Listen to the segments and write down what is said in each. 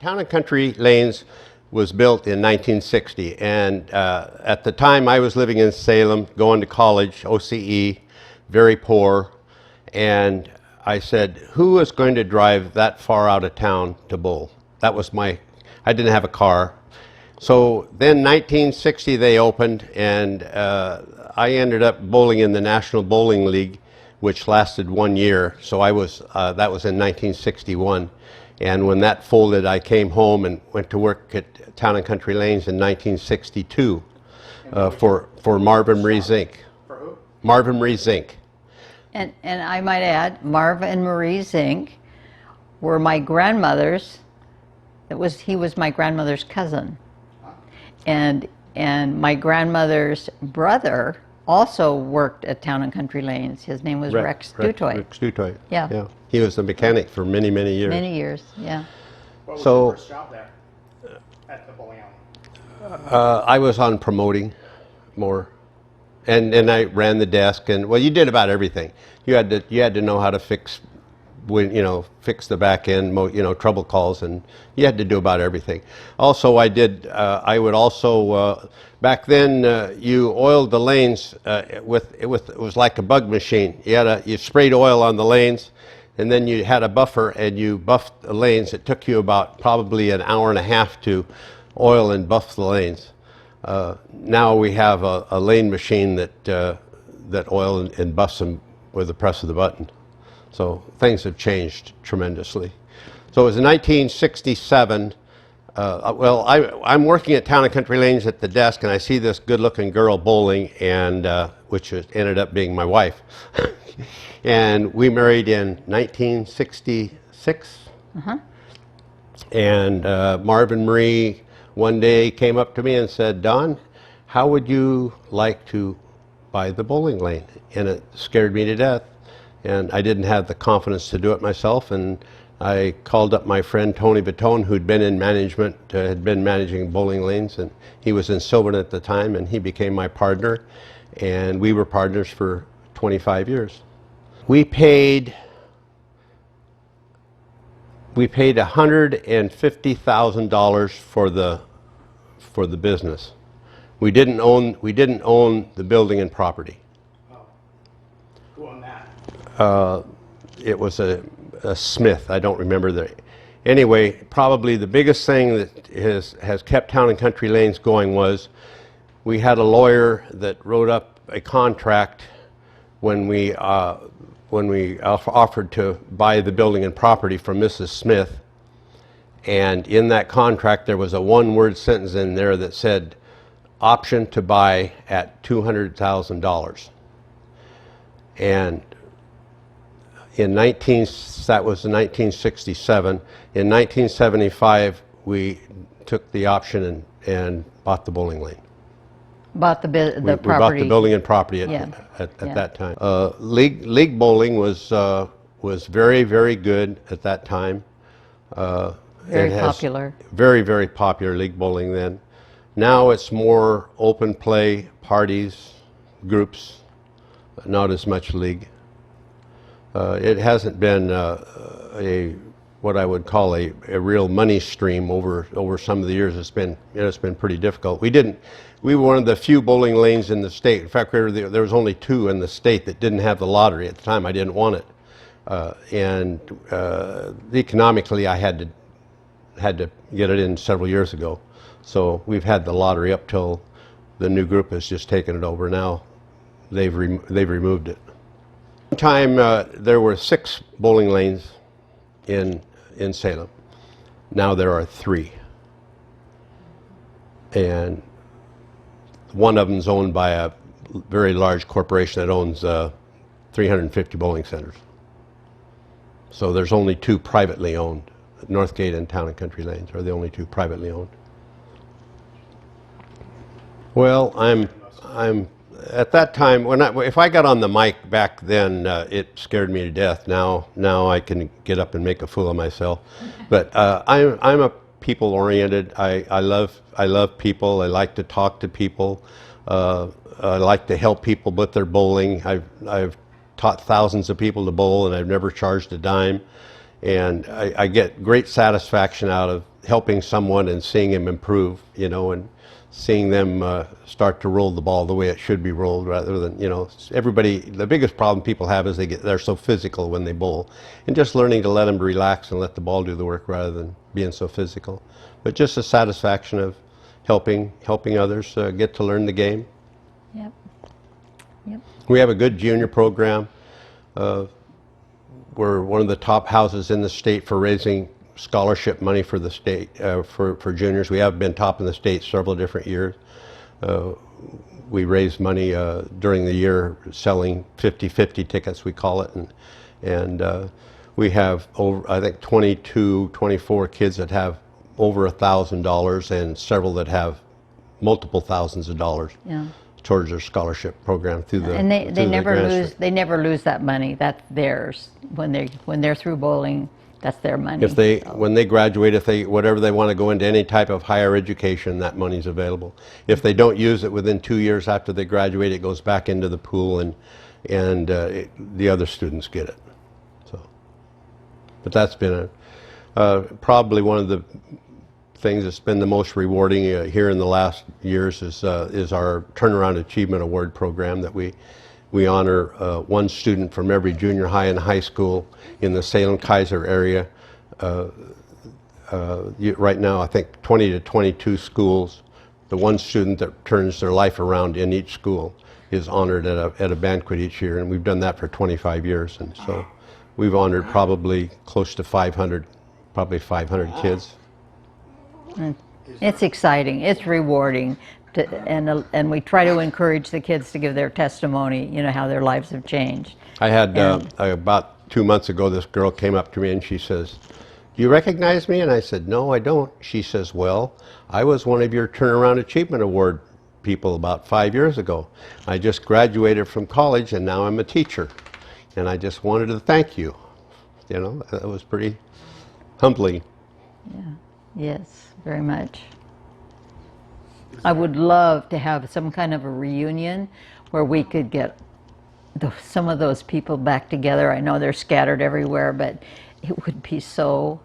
Town and Country Lanes was built in 1960, and at the time I was living in Salem, going to college, OCE, very poor, and I said, who is going to drive that far out of town to bowl? That was I didn't have a car. So then 1960 they opened, and I ended up bowling in the National Bowling League, which lasted 1 year. So that was in 1961. And when that folded, I came home and went to work at Town and Country Lanes in 1962 for Marvin Marie Zink. For who? Marvin Marie Zink. And I might add, Marv and Marie Zink were my grandmother's. He was my grandmother's cousin, and my grandmother's brother also worked at Town and Country Lanes. His name was Rex Dutoit. Rex Dutoit. Yeah. He was the mechanic for many, many years. Many years, yeah. What was So- your first job there at the bowling alley? I was on promoting more, and I ran the desk, and well, you did about everything. You had to know how to fix the back end, trouble calls, and you had to do about everything. Also, I would also back then you oiled the lanes it was like a bug machine. You sprayed oil on the lanes, and then you had a buffer and you buffed the lanes. It took you about probably an hour and a half to oil and buff the lanes. Now we have a lane machine that oil and buffs them with the press of the button. So things have changed tremendously. So it was in 1967. I'm working at Town and Country Lanes at the desk, and I see this good-looking girl bowling, and which ended up being my wife. And we married in 1966. And Marvin Marie one day came up to me and said, "Don, how would you like to buy the bowling lane?" And it scared me to death. And I didn't have the confidence to do it myself, and I called up my friend Tony Battone, who'd been in management, had been managing bowling lanes, and he was in Sylvan at the time, and he became my partner, and we were partners for 25 years. We paid $150,000 for the business. We didn't own the building and property. Who owned that? It was a Smith. I don't remember Anyway, probably the biggest thing that has kept Town and Country Lanes going was we had a lawyer that wrote up a contract when we offered to buy the building and property from Mrs. Smith, and in that contract there was a one-word sentence in there that said option to buy at $200,000. And that was in 1967. In 1975, we took the option and bought the bowling lane. Bought the property. We bought the building and property at that time. League bowling was very, very good at that time. Very popular. Very, very popular league bowling then. Now it's more open play, parties, groups, not as much league. It hasn't been what I would call a real money stream over some of the years. It's been pretty difficult. We were one of the few bowling lanes in the state. In fact, there was only 2 in the state that didn't have the lottery at the time. I didn't want it, and economically, I had to get it in several years ago. So we've had the lottery up till the new group has just taken it over. Now they've removed it. One time there were 6 bowling lanes in Salem. Now there are 3, and one of them is owned by a very large corporation that owns 350 bowling centers. So there's only 2 privately owned. Northgate and Town and Country Lanes are the only 2 privately owned. Well, I'm at that time, if I got on the mic back then, it scared me to death. Now I can get up and make a fool of myself. But I'm a people-oriented. I love people. I like to talk to people. I like to help people with their bowling. I've taught thousands of people to bowl, and I've never charged a dime. And I get great satisfaction out of helping someone and seeing him improve, you know, and seeing them start to roll the ball the way it should be rolled, rather than, you know, everybody, the biggest problem people have is they're so physical when they bowl, and just learning to let them relax and let the ball do the work rather than being so physical. But just the satisfaction of helping others get to learn the game. Yep. Yep. We have a good junior program. We're one of the top houses in the state for raising scholarship money for the state, for juniors. We have been top in the state several different years. We raise money during the year selling 50-50 tickets, we call it. And we have over, I think, 22, 24 kids that have over $1,000 and several that have multiple thousands of dollars. Yeah. Towards their scholarship program through the And they through the never grant lose. stream. They never lose that money. That's theirs when they're through bowling. That's their money. If they, So, when they graduate, if they, whatever they want to go into any type of higher education, that money's available. If they don't use it within 2 years after they graduate, it goes back into the pool, and the other students get it. So, but that's been probably one of the things that's been the most rewarding here in the last years is our Turnaround Achievement Award program that we honor one student from every junior high and high school in the Salem Keizer area. Right now, I think 20 to 22 schools. The one student that turns their life around in each school is honored at a banquet each year, and we've done that for 25 years. And so we've honored probably close to 500 kids. it's exciting. It's rewarding, and we try to encourage the kids to give their testimony. You know how their lives have changed. I had about 2 months ago, this girl came up to me and she says, "Do you recognize me?" And I said, "No, I don't." She says, "Well, I was one of your Turnaround Achievement Award people about 5 years ago. I just graduated from college and now I'm a teacher. And I just wanted to thank you." You know, that was pretty humbling. Yes, very much. I would love to have some kind of a reunion where we could get some of those people back together. I know they're scattered everywhere, but it would be so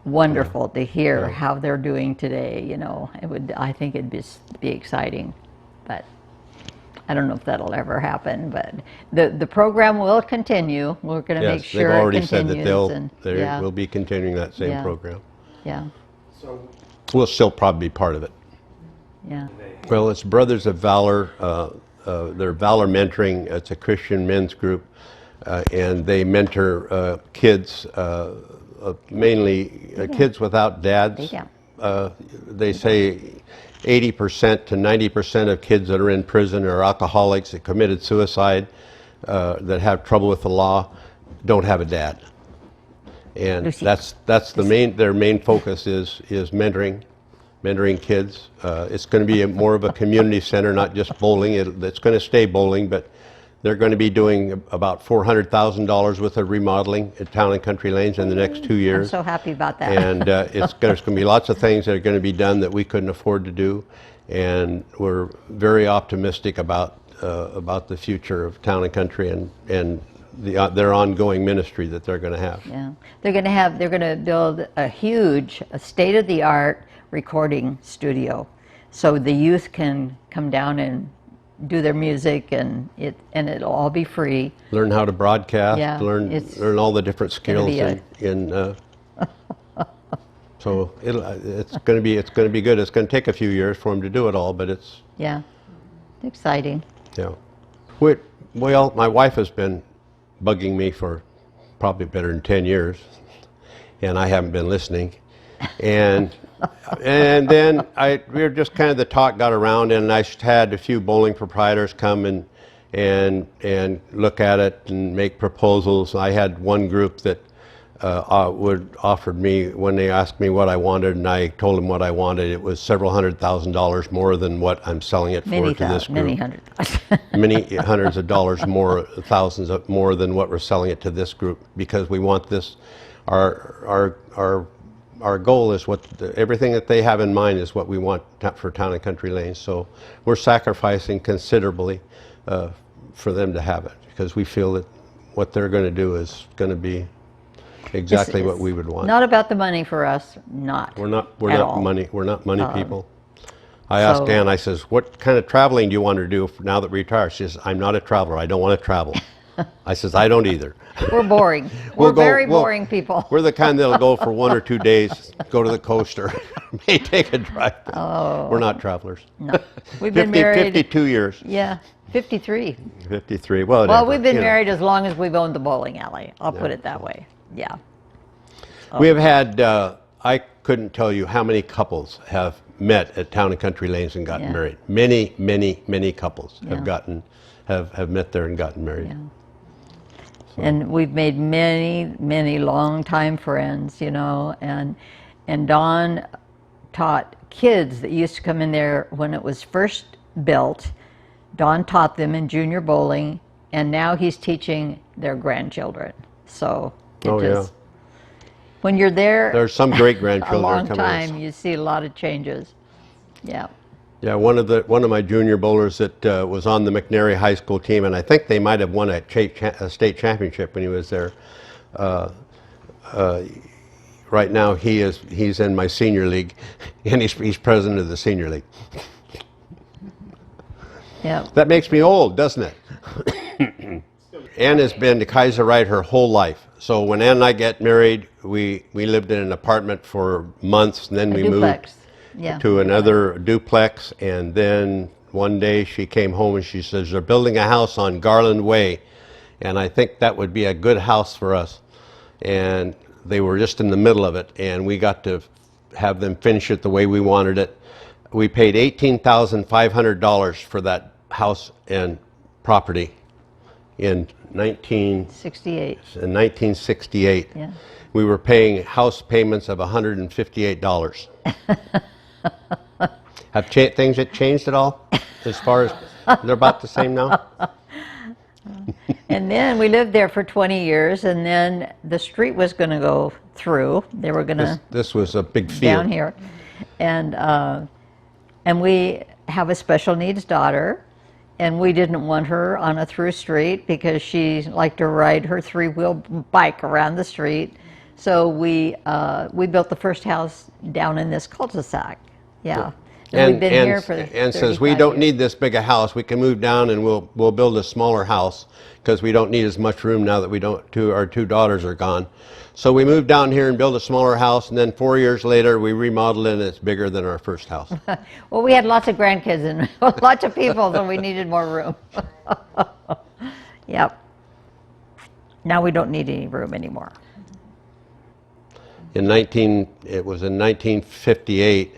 wonderful to hear how they're doing today. You know, it would. I think it'd be exciting, but I don't know if that'll ever happen. But the program will continue. We're going to make Yes, sure they've already it said continues. that they will be continuing that same Yeah. program. Yeah, So We'll still probably be part of it. yeah. Well, it's Brothers of Valor. They're Valor Mentoring. It's a Christian men's group, and they mentor kids, mainly kids without dads. They say 80% to 90% of kids that are in prison are alcoholics that committed suicide, that have trouble with the law, don't have a dad. And Lucy. that's their main focus is mentoring kids. It's going to be more of a community center, not just bowling. It's going to stay bowling, but they're going to be doing about $400,000 worth of remodeling at Town and Country Lanes in the next 2 I'm years. so happy about that. And there's going to be lots of things that are going to be done that we couldn't afford to do. And we're very optimistic about the future of Town and Country and their ongoing ministry that they're going to have. Yeah, they're going to build a huge, state-of-the-art recording studio, so the youth can come down and do their music, and it'll all be free. Learn how to broadcast. Yeah, learn it's all the different skills be so it's going to be good. It's going to take a few years for them to do it all, but it's Yeah, exciting. yeah. Well, my wife has been bugging me for probably better than 10 years, and I haven't been listening. And then we were just kind of, the talk got around, and I had a few bowling proprietors come and look at it and make proposals. I had one group that offered me, when they asked me what I wanted, and I told them what I wanted, it was several $100,000 more than what I'm selling it for to this group. Many hundred. Many hundreds of dollars more, thousands of more than what we're selling it to this group, because we want this. Our goal is everything that they have in mind is what we want for Town and Country Lanes. So we're sacrificing considerably for them to have it, because we feel that what they're going to do is going to be exactly what it's we would want. Not about the money for us, not. We're not at all. money. We're not money people. I asked so- Ann. I says, "What kind of traveling do you want to do now that we retire?" She says, "I'm not a traveler. I don't want to travel." I says, "I don't either." We're boring. We'll We're go- very we'll- boring people. We're the kind that'll go for 1 or 2 days, go to the coast, or may take a drive. We're not travelers. No. We've been married. 52 years. Yeah, 53. 53. Well, Well, we've been you know. married as long as we've owned the bowling alley. I'll put it that way. Yeah. We have had, I couldn't tell you how many couples have met at Town and Country Lanes and gotten Yeah. married. Many, many, many couples Yeah. have met there and gotten married. Yeah. And we've made many, many longtime friends, you know, and Don taught kids that used to come in there when it was first built. Don taught them in junior bowling, and now he's teaching their grandchildren. So it Oh, just, when you're there There's some great a grandchildren long coming. time, you see a lot of changes. Yeah. Yeah, one of my junior bowlers that was on the McNary High School team, and I think they might have won a state championship when he was there. Right now, he's in my senior league, and he's president of the senior league. Yeah. That makes me old, doesn't it? Ann has been to Keizer Right her whole life. So when Ann and I get married, we lived in an apartment for months, and then we Duplex. moved Yeah. to another duplex, and then one day she came home and she says, "They're building a house on Garland Way, and I think that would be a good house for us." And they were just in the middle of it, and we got to have them finish it the way we wanted it. We paid $18,500 for that house and property in 68. 1968. Yeah. We were paying house payments of $158. Have things that changed at all? As far as they're about the same now? And then we lived there for 20 years, and then the street was going to go through. They were going to This was a big field. down here, and we have a special needs daughter, and we didn't want her on a through street because she liked to ride her three-wheel bike around the street. So we built the first house down in this cul-de-sac. Yeah. And we've been here for and says, 35 "We don't years." need this big a house. We can move down and we'll build a smaller house because we don't need as much room now that our two daughters are gone." So we moved down here and built a smaller house, and then 4 years later we remodeled it, and it's bigger than our first house. Well, we had lots of grandkids and lots of people, so we needed more room. Yep. Now we don't need any room anymore. It was in 1958.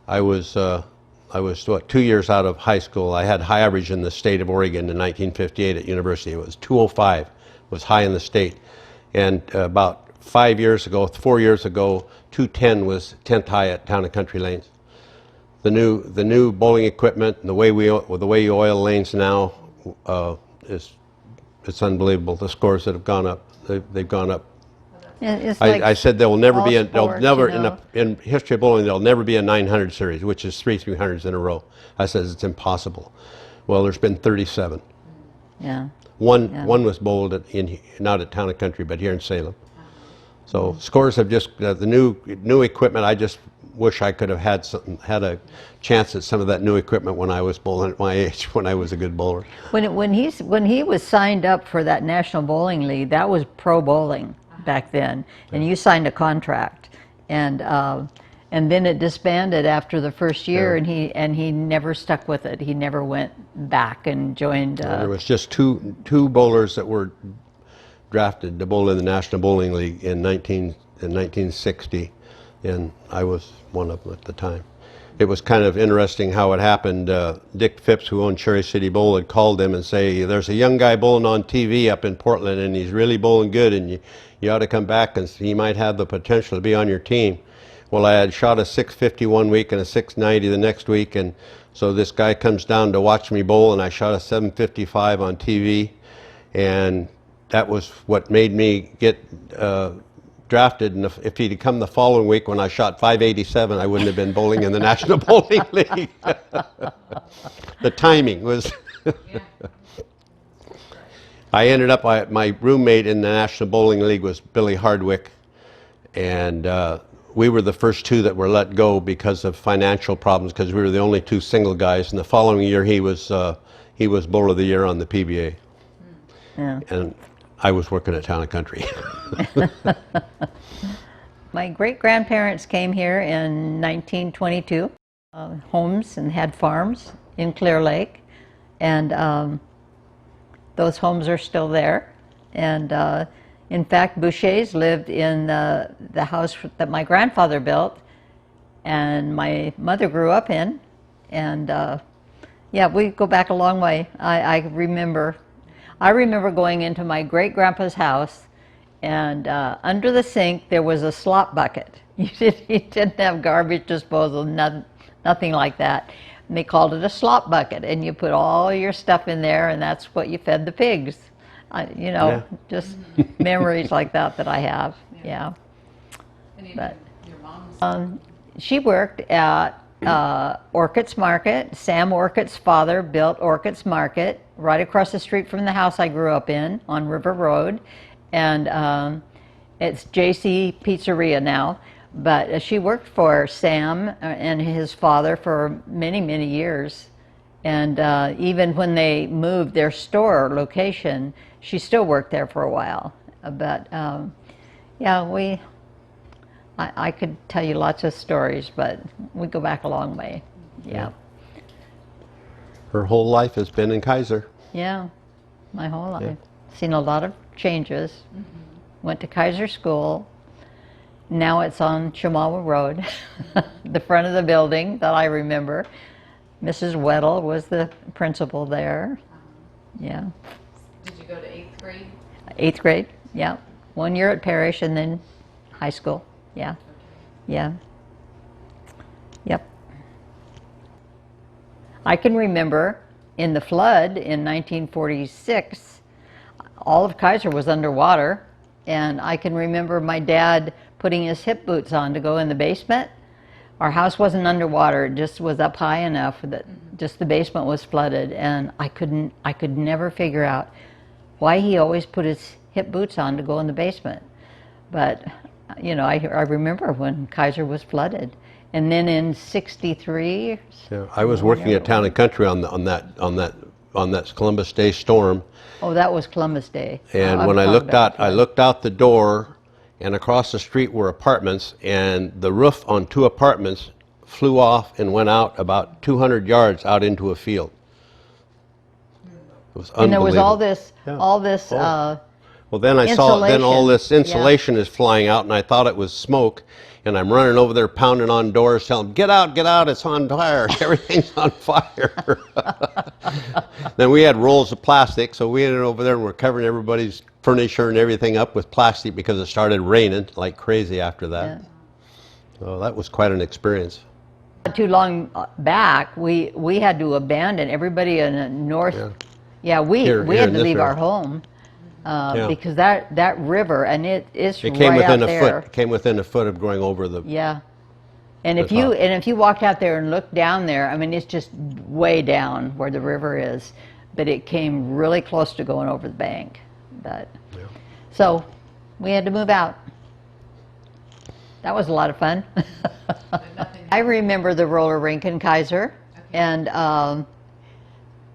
I was 2 years out of high school. I had high average in the state of Oregon in 1958 at university. It was 205, was high in the state. And about 4 years ago, 210 was 10th high at Town and Country Lanes. The new bowling equipment and the way you oil lanes now it's unbelievable. The scores that have gone up, they've gone up. It's like I said there will never all be sports, you know. in history of bowling, there'll never be a 900 series, which is 300s in a row. I says it's impossible. Well, there's been 37. Yeah. One was bowled not at Town and Country, but here in Salem. So scores have just the new equipment. I just wish I could have had a chance at some of that new equipment when I was bowling at my age, when I was a good bowler. When he was signed up for that National Bowling League, that was pro bowling back then, and you signed a contract, and then it disbanded after the first year, Yeah. and he never stuck with it. He never went back and joined. There was just two bowlers that were drafted to bowl in the National Bowling League in 1960, and I was one of them at the time. It was kind of interesting how it happened. Dick Phipps, who owned Cherry City Bowl, had called them and say, "There's a young guy bowling on TV up in Portland, and he's really bowling good, and you ought to come back, and he might have the potential to be on your team." Well, I had shot a 650 one week and a 690 the next week, and so this guy comes down to watch me bowl, and I shot a 755 on TV, and that was what made me get drafted. And if he'd come the following week when I shot 587, I wouldn't have been bowling in the National Bowling League. The timing was... I ended up, my roommate in the National Bowling League was Billy Hardwick, and we were the first two that were let go because of financial problems, because we were the only two single guys. And the following year, he was Bull of the Year on the PBA, Yeah. and I was working at Town and Country. My great-grandparents came here in 1922, homes and had farms in Clear Lake, and those homes are still there. And in fact, Bouchers lived in the house that my grandfather built and my mother grew up in. And yeah, we go back a long way. I remember going into my great-grandpa's house, and under the sink there was a slop bucket. You didn't have garbage disposal, nothing like that. And they called it a slop bucket, and you put all your stuff in there, and that's what you fed the pigs. You know, Yeah. just memories like that I have. Yeah. But Your mom's she worked at Orchard's Market. Sam Orchard's father built Orchard's Market right across the street from the house I grew up in on River Road. And it's JC Pizzeria now. But she worked for Sam and his father for many, many years. And even when they moved their store location, she still worked there for a while. But yeah, I could tell you lots of stories, but we go back a long way. Yeah. Her whole life has been in Keizer. Yeah, my whole life. Seen a lot of changes. Went to Keizer School. Now it's on Chimawa Road, the front of the building that I remember. Mrs. Weddle was the principal there. Yeah. Did you go to 8th grade? 8th grade, yeah. 1 year at Parrish and then high school. Yeah. Yeah. Yep. I can remember in the flood in 1946, all of Keizer was underwater, and I can remember my dad putting his hip boots on to go in the basement. Our house wasn't underwater, it just was up high enough that just the basement was flooded, and I could never figure out why he always put his hip boots on to go in the basement. But you know, I remember when Keizer was flooded, and then in '63. Yeah, I was working at Town and Country on that Columbus Day storm, Oh, that was Columbus Day. and I'm when I talking looked about out, the I flood. looked out the door, and across the street were apartments, and the roof on two apartments flew off and went out about 200 yards out into a field. It was unbelievable. And there was all this, Oh. Well, then I saw, then all Insulation. this insulation is flying out, and I thought it was smoke, and I'm running over there pounding on doors telling them, get out, it's on fire, everything's on fire. Then we had rolls of plastic, so we ended over there and we're covering everybody's furniture and everything up with plastic because it started raining like crazy after that. Yeah. So that was quite an experience. Not too long back, we had to abandon everybody in the north. Yeah, we Here had in to this leave our area. home Yeah. because that river, and it's It came right within out a there. foot. It came within a foot of going over the. Yeah. And the top. if you walked out there and looked down there, I mean, it's just way down where the river is, but it came really close to going over the bank. But so we had to move out. That was a lot of fun. I remember the roller rink in Keizer, and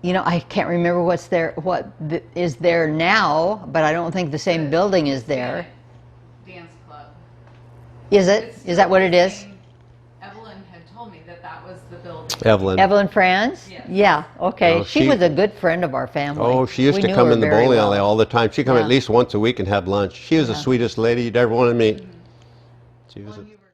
you know, I can't remember what is there now, but I don't think the same building is there. Dance club. Is it? It's Is that what it still the is? same. Evelyn had told me that was the building. Evelyn. Evelyn Franz? Yes. Yeah, okay. No, she she- was a good friend of our family. Oh, she used We to knew come her in the very bowling well. alley all the time. She'd come Yeah. at least once a week and have lunch. She was the sweetest lady you'd ever want to meet. She was When a, you were